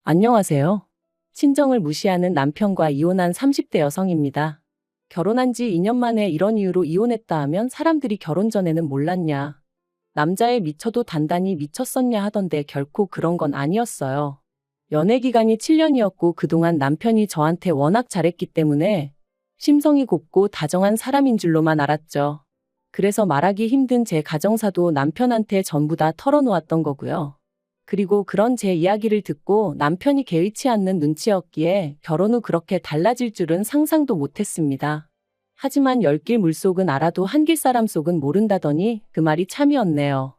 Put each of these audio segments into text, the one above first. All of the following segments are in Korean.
안녕하세요. 친정을 무시하는 남편과 이혼한 30대 여성입니다. 결혼한 지 2년 만에 이런 이유로 이혼했다 하면 사람들이 결혼 전에는 몰랐냐, 남자에 미쳐도 단단히 미쳤었냐 하던데 결코 그런 건 아니었어요. 연애 기간이 7년이었고 그동안 남편이 저한테 워낙 잘했기 때문에 심성이 곱고 다정한 사람인 줄로만 알았죠. 그래서 말하기 힘든 제 가정사도 남편한테 전부 다 털어놓았던 거고요. 그리고 그런 제 이야기를 듣고 남편이 개의치 않는 눈치였기에 결혼 후 그렇게 달라질 줄은 상상도 못했습니다. 하지만 열길 물속은 알아도 한길 사람 속은 모른다더니 그 말이 참이었네요.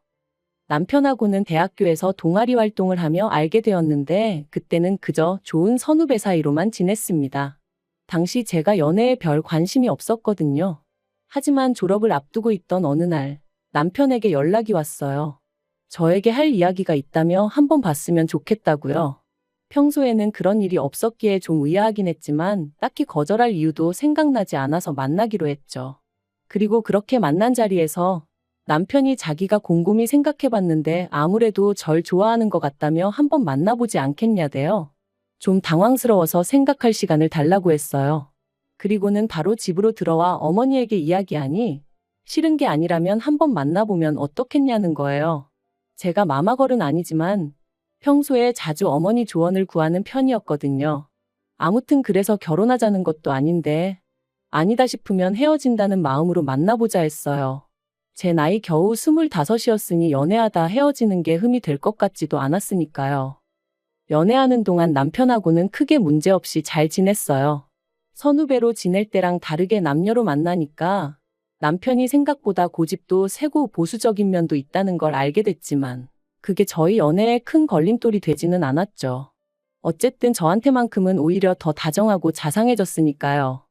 남편하고는 대학교에서 동아리 활동을 하며 알게 되었는데 그때는 그저 좋은 선후배 사이로만 지냈습니다. 당시 제가 연애에 별 관심이 없었거든요. 하지만 졸업을 앞두고 있던 어느 날 남편에게 연락이 왔어요. 저에게 할 이야기가 있다며 한번 봤으면 좋겠다고요. 평소에는 그런 일이 없었기에 좀 의아하긴 했지만 딱히 거절할 이유도 생각나지 않아서 만나기로 했죠. 그리고 그렇게 만난 자리에서 남편이 자기가 곰곰이 생각해봤는데 아무래도 절 좋아하는 것 같다며 한번 만나보지 않겠냐대요. 좀 당황스러워서 생각할 시간을 달라고 했어요. 그리고는 바로 집으로 들어와 어머니에게 이야기하니 싫은 게 아니라면 한번 만나보면 어떻겠냐는 거예요. 제가 마마걸은 아니지만 평소에 자주 어머니 조언을 구하는 편이었거든요. 아무튼 그래서 결혼하자는 것도 아닌데 아니다 싶으면 헤어진다는 마음으로 만나보자 했어요. 제 나이 겨우 25이었으니 연애하다 헤어지는 게 흠이 될 것 같지도 않았으니까요. 연애하는 동안 남편하고는 크게 문제없이 잘 지냈어요. 선후배로 지낼 때랑 다르게 남녀로 만나니까 남편이 생각보다 고집도 세고 보수적인 면도 있다는 걸 알게 됐지만 그게 저희 연애에 큰 걸림돌이 되지는 않았죠. 어쨌든 저한테만큼은 오히려 더 다정하고 자상해졌으니까요.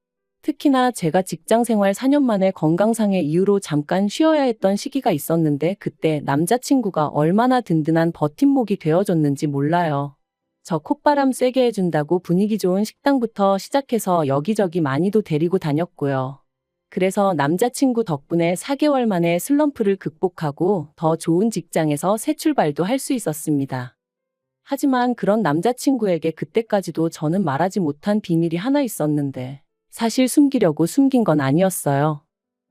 특히나 제가 직장 생활 4년 만에 건강상의 이유로 잠깐 쉬어야 했던 시기가 있었는데 그때 남자친구가 얼마나 든든한 버팀목이 되어줬는지 몰라요. 저 콧바람 쐬게 해준다고 분위기 좋은 식당부터 시작해서 여기저기 많이도 데리고 다녔고요. 그래서 남자친구 덕분에 4개월 만에 슬럼프를 극복하고 더 좋은 직장에서 새 출발도 할 수 있었습니다. 하지만 그런 남자친구에게 그때까지도 저는 말하지 못한 비밀이 하나 있었는데 사실 숨기려고 숨긴 건 아니었어요.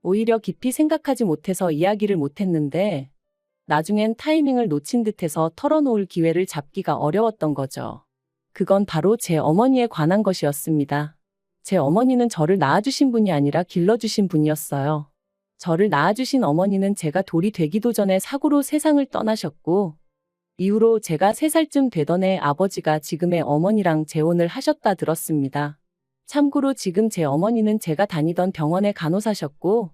오히려 깊이 생각하지 못해서 이야기를 못했는데 나중엔 타이밍을 놓친 듯해서 털어놓을 기회를 잡기가 어려웠던 거죠. 그건 바로 제 어머니에 관한 것이었습니다. 제 어머니는 저를 낳아주신 분이 아니라 길러주신 분이었어요. 저를 낳아주신 어머니는 제가 돌이 되기도 전에 사고로 세상을 떠나셨고 이후로 제가 3살쯤 되던 해 아버지가 지금의 어머니랑 재혼을 하셨다 들었습니다. 참고로 지금 제 어머니는 제가 다니던 병원의 간호사셨고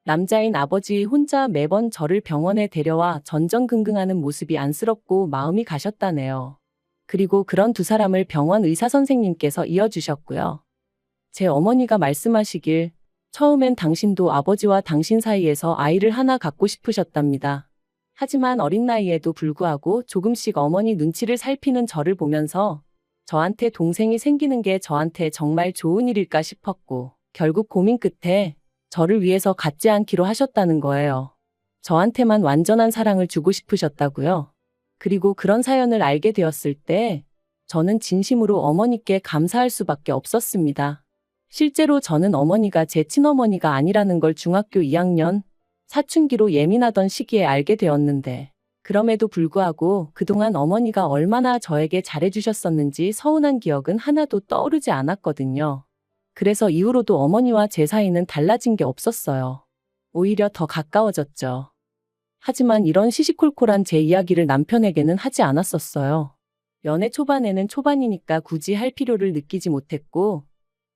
남자인 아버지 혼자 매번 저를 병원에 데려와 전전긍긍하는 모습이 안쓰럽고 마음이 가셨다네요. 그리고 그런 두 사람을 병원 의사 선생님께서 이어주셨고요. 제 어머니가 말씀하시길 처음엔 당신도 아버지와 당신 사이에서 아이를 하나 갖고 싶으셨답니다. 하지만 어린 나이에도 불구하고 조금씩 어머니 눈치를 살피는 저를 보면서 저한테 동생이 생기는 게 저한테 정말 좋은 일일까 싶었고 결국 고민 끝에 저를 위해서 갖지 않기로 하셨다는 거예요. 저한테만 완전한 사랑을 주고 싶으셨다고요. 그리고 그런 사연을 알게 되었을 때 저는 진심으로 어머니께 감사할 수밖에 없었습니다. 실제로 저는 어머니가 제 친어머니가 아니라는 걸 중학교 2학년 사춘기로 예민하던 시기에 알게 되었는데 그럼에도 불구하고 그동안 어머니가 얼마나 저에게 잘해주셨었는지 서운한 기억은 하나도 떠오르지 않았거든요. 그래서 이후로도 어머니와 제 사이는 달라진 게 없었어요. 오히려 더 가까워졌죠. 하지만 이런 시시콜콜한 제 이야기를 남편에게는 하지 않았었어요. 연애 초반에는 초반이니까 굳이 할 필요를 느끼지 못했고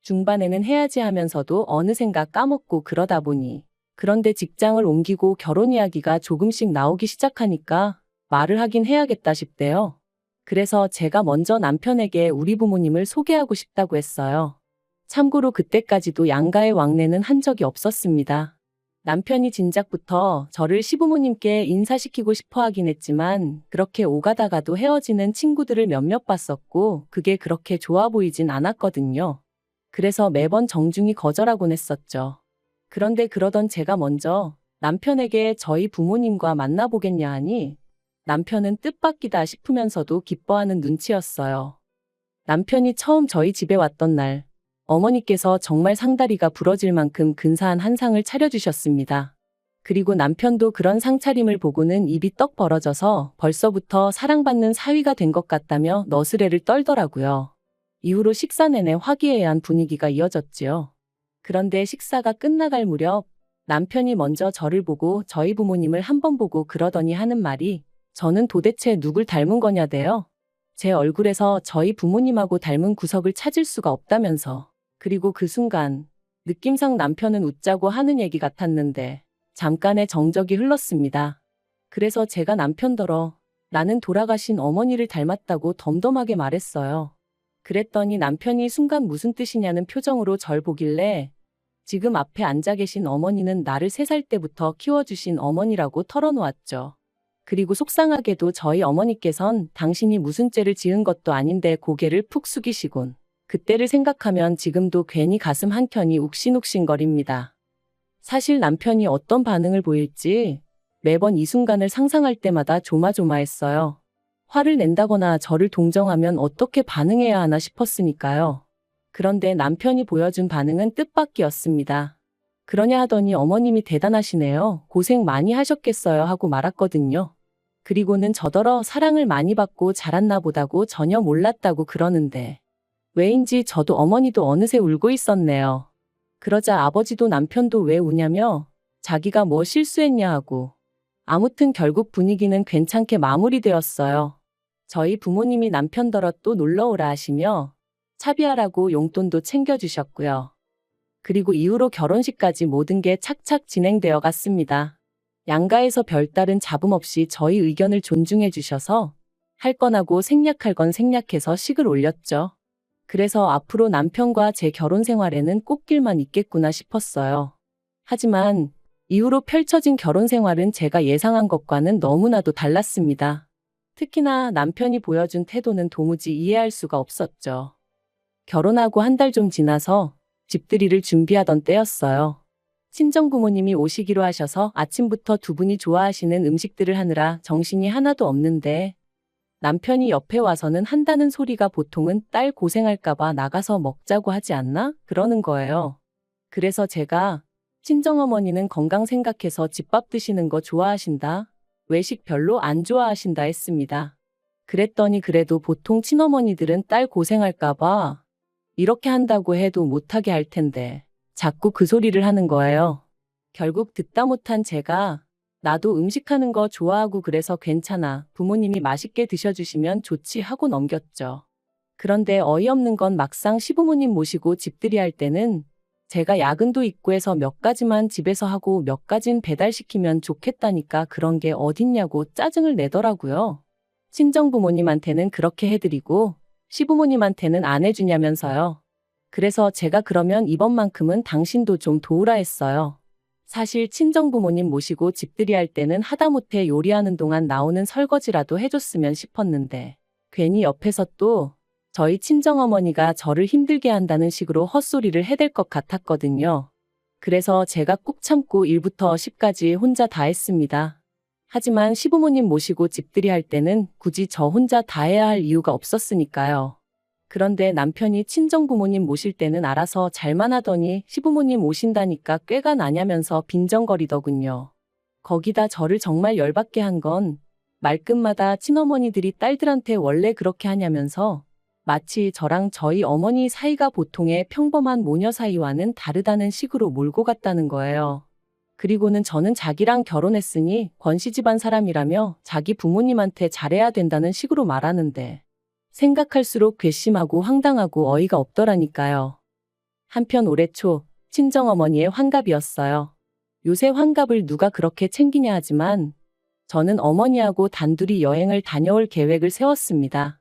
중반에는 해야지 하면서도 어느샌가 까먹고 그러다 보니 그런데 직장을 옮기고 결혼 이야기가 조금씩 나오기 시작하니까 말을 하긴 해야겠다 싶대요. 그래서 제가 먼저 남편에게 우리 부모님을 소개하고 싶다고 했어요. 참고로 그때까지도 양가의 왕래는 한 적이 없었습니다. 남편이 진작부터 저를 시부모님께 인사시키고 싶어 하긴 했지만 그렇게 오가다가도 헤어지는 친구들을 몇몇 봤었고 그게 그렇게 좋아 보이진 않았거든요. 그래서 매번 정중히 거절하곤 했었죠. 그런데 그러던 제가 먼저 남편에게 저희 부모님과 만나보겠냐 하니 남편은 뜻밖이다 싶으면서도 기뻐하는 눈치였어요. 남편이 처음 저희 집에 왔던 날, 어머니께서 정말 상다리가 부러질 만큼 근사한 한 상을 차려주셨습니다. 그리고 남편도 그런 상차림을 보고는 입이 떡 벌어져서 벌써부터 사랑받는 사위가 된 것 같다며 너스레를 떨더라고요. 이후로 식사 내내 화기애애한 분위기가 이어졌지요. 그런데 식사가 끝나갈 무렵 남편이 먼저 저를 보고 저희 부모님을 한 번 보고 그러더니 하는 말이 저는 도대체 누굴 닮은 거냐대요. 제 얼굴에서 저희 부모님하고 닮은 구석을 찾을 수가 없다면서. 그리고 그 순간 느낌상 남편은 웃자고 하는 얘기 같았는데 잠깐의 정적이 흘렀습니다. 그래서 제가 남편더러 나는 돌아가신 어머니를 닮았다고 덤덤하게 말했어요. 그랬더니 남편이 순간 무슨 뜻이냐는 표정으로 절 보길래 지금 앞에 앉아 계신 어머니는 나를 3살 때부터 키워주신 어머니라고 털어놓았죠. 그리고 속상하게도 저희 어머니께선 당신이 무슨 죄를 지은 것도 아닌데 고개를 푹 숙이시곤. 그때를 생각하면 지금도 괜히 가슴 한켠이 욱신욱신거립니다. 사실 남편이 어떤 반응을 보일지 매번 이 순간을 상상할 때마다 조마조마했어요. 화를 낸다거나 저를 동정하면 어떻게 반응해야 하나 싶었으니까요. 그런데 남편이 보여준 반응은 뜻밖이었습니다. 그러냐 하더니 어머님이 대단하시네요. 고생 많이 하셨겠어요 하고 말았거든요. 그리고는 저더러 사랑을 많이 받고 자랐나 보다고 전혀 몰랐다고 그러는데 왜인지 저도 어머니도 어느새 울고 있었네요. 그러자 아버지도 남편도 왜 우냐며 자기가 뭐 실수했냐 하고 아무튼 결국 분위기는 괜찮게 마무리되었어요. 저희 부모님이 남편더러 또 놀러오라 하시며 차비하라고 용돈도 챙겨주셨고요. 그리고 이후로 결혼식까지 모든 게 착착 진행되어 갔습니다. 양가에서 별다른 잡음 없이 저희 의견을 존중해 주셔서 할 건 하고 생략할 건 생략해서 식을 올렸죠. 그래서 앞으로 남편과 제 결혼 생활에는 꽃길만 있겠구나 싶었어요. 하지만 이후로 펼쳐진 결혼 생활은 제가 예상한 것과는 너무나도 달랐습니다. 특히나 남편이 보여준 태도는 도무지 이해할 수가 없었죠. 결혼하고 한 달 좀 지나서 집들이를 준비하던 때였어요. 친정부모님이 오시기로 하셔서 아침부터 두 분이 좋아하시는 음식들을 하느라 정신이 하나도 없는데 남편이 옆에 와서는 한다는 소리가 보통은 딸 고생할까봐 나가서 먹자고 하지 않나? 그러는 거예요. 그래서 제가 친정어머니는 건강 생각해서 집밥 드시는 거 좋아하신다. 외식 별로 안 좋아하신다 했습니다. 그랬더니 그래도 보통 친어머니들은 딸 고생할까봐 이렇게 한다고 해도 못하게 할 텐데 자꾸 그 소리를 하는 거예요. 결국 듣다 못한 제가 나도 음식하는 거 좋아하고 그래서 괜찮아. 부모님이 맛있게 드셔주시면 좋지 하고 넘겼죠. 그런데 어이없는 건 막상 시부모님 모시고 집들이 할 때는 제가 야근도 있고 해서 몇 가지만 집에서 하고 몇 가진 배달시키면 좋겠다니까 그런 게 어딨냐고 짜증을 내더라고요. 친정부모님한테는 그렇게 해드리고 시부모님한테는 안 해주냐면서요. 그래서 제가 그러면 이번만큼은 당신도 좀 도우라 했어요. 사실 친정부모님 모시고 집들이 할 때는 하다못해 요리하는 동안 나오는 설거지라도 해줬으면 싶었는데 괜히 옆에서 또 저희 친정어머니가 저를 힘들게 한다는 식으로 헛소리를 해댈 것 같았거든요. 그래서 제가 꾹 참고 1부터 10까지 혼자 다 했습니다. 하지만 시부모님 모시고 집들이 할 때는 굳이 저 혼자 다 해야 할 이유가 없었으니까요. 그런데 남편이 친정부모님 모실 때는 알아서 잘만 하더니 시부모님 오신다니까 꾀가 나냐면서 빈정거리더군요. 거기다 저를 정말 열받게 한 건 말끝마다 친어머니들이 딸들한테 원래 그렇게 하냐면서 마치 저랑 저희 어머니 사이가 보통의 평범한 모녀 사이와는 다르다는 식으로 몰고 갔다는 거예요. 그리고는 저는 자기랑 결혼했으니 권씨 집안 사람이라며 자기 부모님한테 잘해야 된다는 식으로 말하는데 생각할수록 괘씸하고 황당하고 어이가 없더라니까요. 한편 올해 초 친정어머니의 환갑이었어요. 요새 환갑을 누가 그렇게 챙기냐 하지만 저는 어머니하고 단둘이 여행을 다녀올 계획을 세웠습니다.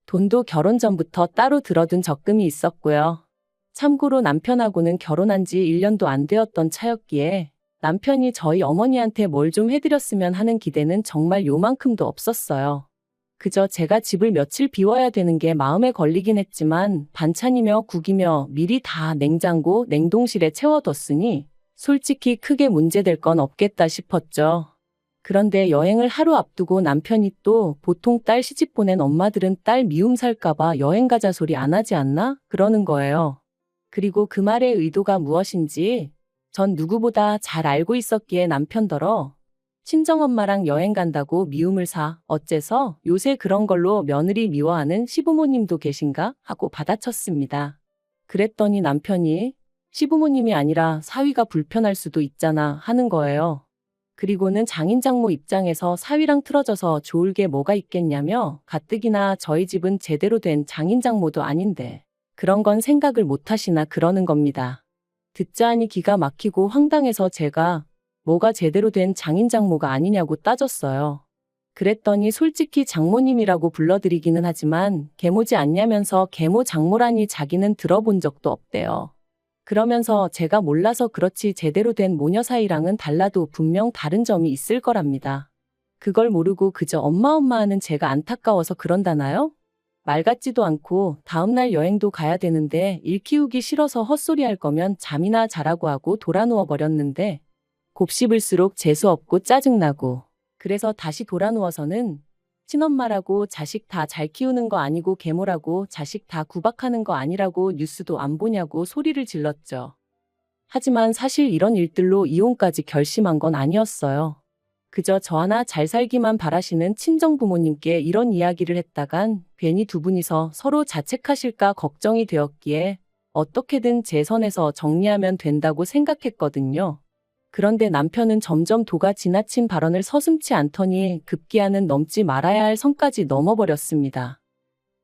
돈도 결혼 전부터 따로 들어둔 적금이 있었고요. 참고로 남편하고는 결혼한 지 1년도 안 되었던 차였기에 남편이 저희 어머니한테 뭘 좀 해드렸으면 하는 기대는 정말 요만큼도 없었어요. 그저 제가 집을 며칠 비워야 되는 게 마음에 걸리긴 했지만 반찬이며 국이며 미리 다 냉장고, 냉동실에 채워뒀으니 솔직히 크게 문제될 건 없겠다 싶었죠. 그런데 여행을 하루 앞두고 남편이 또 보통 딸 시집 보낸 엄마들은 딸 미움 살까봐 여행 가자 소리 안 하지 않나? 그러는 거예요. 그리고 그 말의 의도가 무엇인지 전 누구보다 잘 알고 있었기에 남편더러 친정엄마랑 여행 간다고 미움을 사. 어째서 요새 그런 걸로 며느리 미워하는 시부모님도 계신가? 하고 받아쳤습니다. 그랬더니 남편이 시부모님이 아니라 사위가 불편할 수도 있잖아 하는 거예요. 그리고는 장인장모 입장에서 사위랑 틀어져서 좋을 게 뭐가 있겠냐며 가뜩이나 저희 집은 제대로 된 장인장모도 아닌데 그런 건 생각을 못 하시나 그러는 겁니다. 듣자 하니 기가 막히고 황당해서 제가 뭐가 제대로 된 장인장모가 아니냐고 따졌어요. 그랬더니 솔직히 장모님이라고 불러드리기는 하지만 계모지 않냐면서 계모 장모라니 자기는 들어본 적도 없대요. 그러면서 제가 몰라서 그렇지 제대로 된 모녀 사이랑은 달라도 분명 다른 점이 있을 거랍니다. 그걸 모르고 그저 엄마 하는 제가 안타까워서 그런다나요? 말 같지도 않고 다음날 여행도 가야 되는데 일 키우기 싫어서 헛소리 할 거면 잠이나 자라고 하고 돌아 누워 버렸는데 곱씹을수록 재수없고 짜증나고 그래서 다시 돌아 누워서는 친엄마라고 자식 다 잘 키우는 거 아니고 계모라고 자식 다 구박하는 거 아니라고 뉴스도 안 보냐고 소리를 질렀죠. 하지만 사실 이런 일들로 이혼까지 결심한 건 아니었어요. 그저 저 하나 잘 살기만 바라시는 친정부모님께 이런 이야기를 했다간 괜히 두 분이서 서로 자책하실까 걱정이 되었기에 어떻게든 제 선에서 정리하면 된다고 생각했거든요. 그런데 남편은 점점 도가 지나친 발언을 서슴지 않더니 급기야는 넘지 말아야 할 선까지 넘어버렸습니다.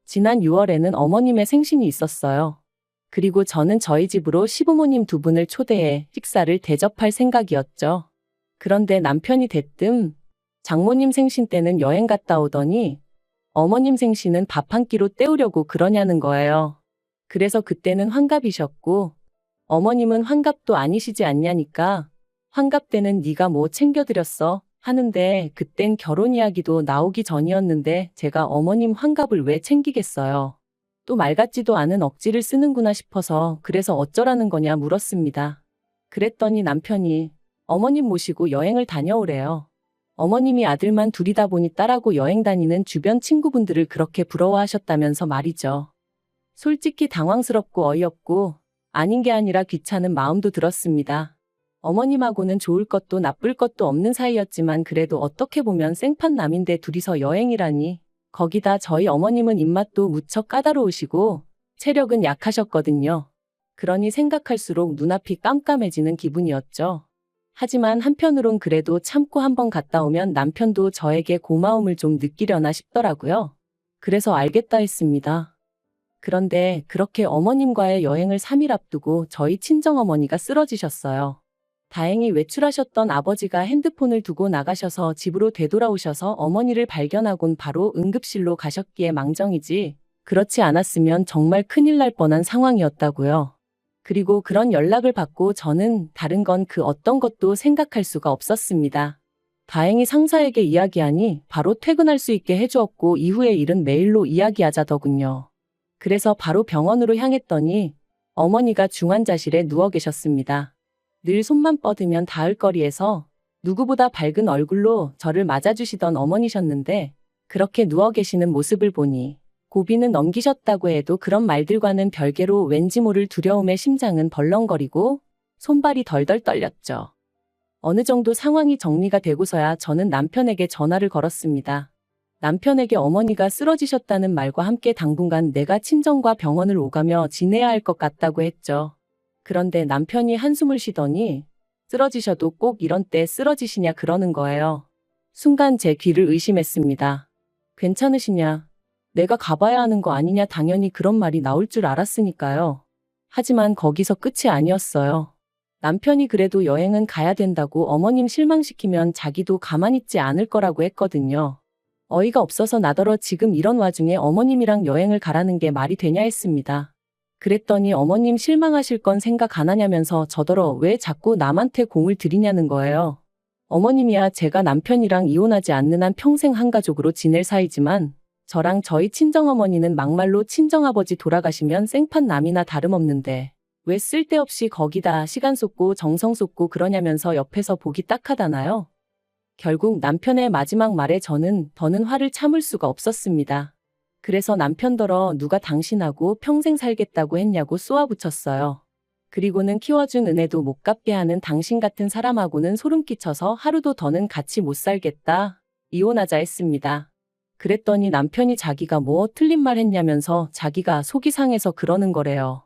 지난 6월에는 어머님의 생신이 있었어요. 그리고 저는 저희 집으로 시부모님 두 분을 초대해 식사를 대접할 생각이었죠. 그런데 남편이 대뜸 장모님 생신 때는 여행 갔다 오더니 어머님 생신은 밥 한 끼로 때우려고 그러냐는 거예요. 그래서 그때는 환갑이셨고 어머님은 환갑도 아니시지 않냐니까 환갑 때는 네가 뭐 챙겨드렸어? 하는데 그땐 결혼 이야기도 나오기 전이었는데 제가 어머님 환갑을 왜 챙기겠어요? 또 말 같지도 않은 억지를 쓰는구나 싶어서 그래서 어쩌라는 거냐 물었습니다. 그랬더니 남편이 어머님 모시고 여행을 다녀오래요. 어머님이 아들만 둘이다 보니 딸하고 여행 다니는 주변 친구분들을 그렇게 부러워하셨다면서 말이죠. 솔직히 당황스럽고 어이없고 아닌 게 아니라 귀찮은 마음도 들었습니다. 어머님하고는 좋을 것도 나쁠 것도 없는 사이였지만 그래도 어떻게 보면 생판남인데 둘이서 여행이라니. 거기다 저희 어머님은 입맛도 무척 까다로우시고 체력은 약하셨거든요. 그러니 생각할수록 눈앞이 깜깜해지는 기분이었죠. 하지만 한편으론 그래도 참고 한번 갔다 오면 남편도 저에게 고마움을 좀 느끼려나 싶더라고요. 그래서 알겠다 했습니다. 그런데 그렇게 어머님과의 여행을 3일 앞두고 저희 친정어머니가 쓰러지셨어요. 다행히 외출하셨던 아버지가 핸드폰을 두고 나가셔서 집으로 되돌아오셔서 어머니를 발견하곤 바로 응급실로 가셨기에 망정이지 그렇지 않았으면 정말 큰일 날 뻔한 상황이었다고요. 그리고 그런 연락을 받고 저는 다른 건 그 어떤 것도 생각할 수가 없었습니다. 다행히 상사에게 이야기하니 바로 퇴근할 수 있게 해주었고 이후의 일은 메일로 이야기하자더군요. 그래서 바로 병원으로 향했더니 어머니가 중환자실에 누워 계셨습니다. 늘 손만 뻗으면 닿을 거리에서 누구보다 밝은 얼굴로 저를 맞아주시던 어머니셨는데 그렇게 누워 계시는 모습을 보니 고비는 넘기셨다고 해도 그런 말들과는 별개로 왠지 모를 두려움에 심장은 벌렁거리고 손발이 덜덜 떨렸죠. 어느 정도 상황이 정리가 되고서야 저는 남편에게 전화를 걸었습니다. 남편에게 어머니가 쓰러지셨다는 말과 함께 당분간 내가 친정과 병원을 오가며 지내야 할 것 같다고 했죠. 그런데 남편이 한숨을 쉬더니 쓰러지셔도 꼭 이런 때 쓰러지시냐 그러는 거예요. 순간 제 귀를 의심했습니다. 괜찮으시냐? 내가 가봐야 하는 거 아니냐 당연히 그런 말이 나올 줄 알았으니까요. 하지만 거기서 끝이 아니었어요. 남편이 그래도 여행은 가야 된다고 어머님 실망시키면 자기도 가만히 있지 않을 거라고 했거든요. 어이가 없어서 나더러 지금 이런 와중에 어머님이랑 여행을 가라는 게 말이 되냐 했습니다. 그랬더니 어머님 실망하실 건 생각 안 하냐면서 저더러 왜 자꾸 남한테 공을 들이냐는 거예요. 어머님이야 제가 남편이랑 이혼하지 않는 한 평생 한 가족으로 지낼 사이지만 저랑 저희 친정어머니는 막말로 친정아버지 돌아가시면 생판남이나 다름없는데 왜 쓸데없이 거기다 시간 쏟고 정성 쏟고 그러냐면서 옆에서 보기 딱하다나요? 결국 남편의 마지막 말에 저는 더는 화를 참을 수가 없었습니다. 그래서 남편더러 누가 당신하고 평생 살겠다고 했냐고 쏘아붙였어요. 그리고는 키워준 은혜도 못 갚게 하는 당신 같은 사람하고는 소름 끼쳐서 하루도 더는 같이 못 살겠다. 이혼하자 했습니다. 그랬더니 남편이 자기가 뭐 틀린 말 했냐면서 자기가 속이 상해서 그러는 거래요.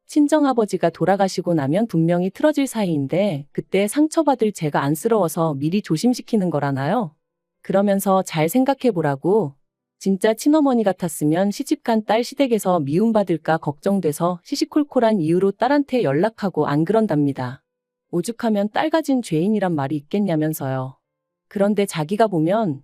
친정아버지가 돌아가시고 나면 분명히 틀어질 사이인데 그때 상처받을 제가 안쓰러워서 미리 조심시키는 거라나요? 그러면서 잘 생각해보라고. 진짜 친어머니 같았으면 시집간 딸 시댁에서 미움받을까 걱정돼서 시시콜콜한 이유로 딸한테 연락하고 안 그런답니다. 오죽하면 딸 가진 죄인이란 말이 있겠냐면서요. 그런데 자기가 보면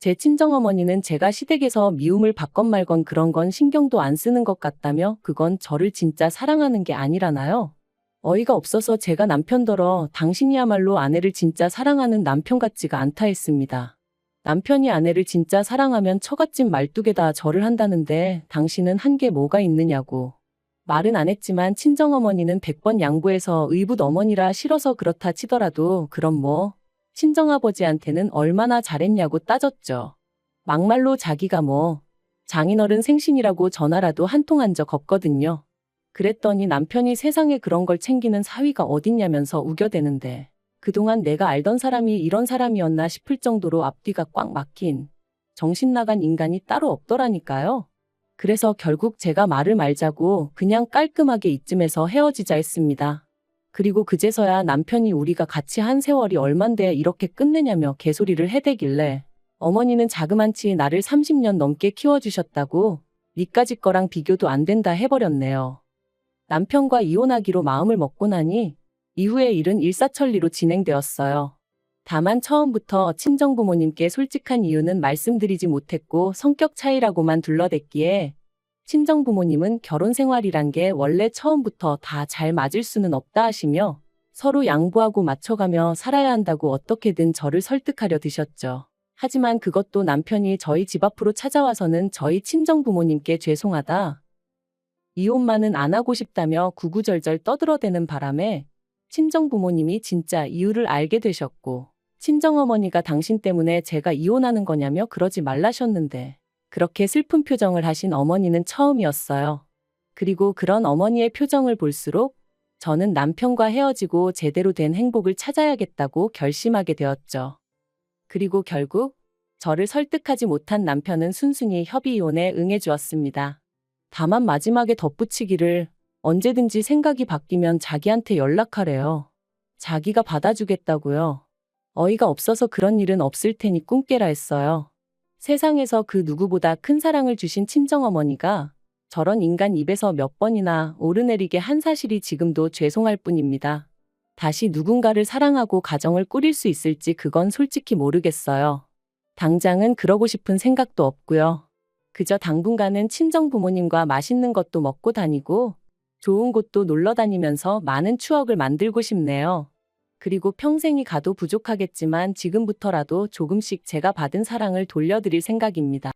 제 친정어머니는 제가 시댁에서 미움을 받건 말건 그런 건 신경도 안 쓰는 것 같다며 그건 저를 진짜 사랑하는 게 아니라나요? 어이가 없어서 제가 남편더러 당신이야말로 아내를 진짜 사랑하는 남편 같지가 않다 했습니다. 남편이 아내를 진짜 사랑하면 처갓집 말뚝에다 절을 한다는데 당신은 한 게 뭐가 있느냐고. 말은 안 했지만 친정어머니는 100번 양보해서 의붓 어머니라 싫어서 그렇다 치더라도 그럼 뭐 친정아버지한테는 얼마나 잘했냐고 따졌죠. 막말로 자기가 뭐 장인어른 생신이라고 전화라도 한 통 한 적 없거든요. 그랬더니 남편이 세상에 그런 걸 챙기는 사위가 어딨냐면서 우겨대는데 그동안 내가 알던 사람이 이런 사람이었나 싶을 정도로 앞뒤가 꽉 막힌 정신 나간 인간이 따로 없더라니까요. 그래서 결국 제가 말을 말자고 그냥 깔끔하게 이쯤에서 헤어지자 했습니다. 그리고 그제서야 남편이 우리가 같이 한 세월이 얼만데 이렇게 끝내냐며 개소리를 해대길래 어머니는 자그만치 나를 30년 넘게 키워주셨다고 니까지 거랑 비교도 안 된다 해버렸네요. 남편과 이혼하기로 마음을 먹고 나니 이후의 일은 일사천리로 진행되었어요. 다만 처음부터 친정부모님께 솔직한 이유는 말씀드리지 못했고 성격 차이라고만 둘러댔기에 친정부모님은 결혼 생활이란 게 원래 처음부터 다 잘 맞을 수는 없다 하시며 서로 양보하고 맞춰가며 살아야 한다고 어떻게든 저를 설득하려 드셨죠. 하지만 그것도 남편이 저희 집 앞으로 찾아와서는 저희 친정부모님께 죄송하다. 이혼만은 안 하고 싶다며 구구절절 떠들어대는 바람에 친정부모님이 진짜 이유를 알게 되셨고 친정어머니가 당신 때문에 제가 이혼하는 거냐며 그러지 말라셨는데 그렇게 슬픈 표정을 하신 어머니는 처음이었어요. 그리고 그런 어머니의 표정을 볼수록 저는 남편과 헤어지고 제대로 된 행복을 찾아야겠다고 결심하게 되었죠. 그리고 결국 저를 설득하지 못한 남편은 순순히 협의 이혼에 응해주었습니다. 다만 마지막에 덧붙이기를 언제든지 생각이 바뀌면 자기한테 연락하래요. 자기가 받아주겠다고요. 어이가 없어서 그런 일은 없을 테니 꿈 깨라 했어요. 세상에서 그 누구보다 큰 사랑을 주신 친정어머니가 저런 인간 입에서 몇 번이나 오르내리게 한 사실이 지금도 죄송할 뿐입니다. 다시 누군가를 사랑하고 가정을 꾸릴 수 있을지 그건 솔직히 모르겠어요. 당장은 그러고 싶은 생각도 없고요. 그저 당분간은 친정부모님과 맛있는 것도 먹고 다니고 좋은 곳도 놀러 다니면서 많은 추억을 만들고 싶네요. 그리고 평생이 가도 부족하겠지만 지금부터라도 조금씩 제가 받은 사랑을 돌려드릴 생각입니다.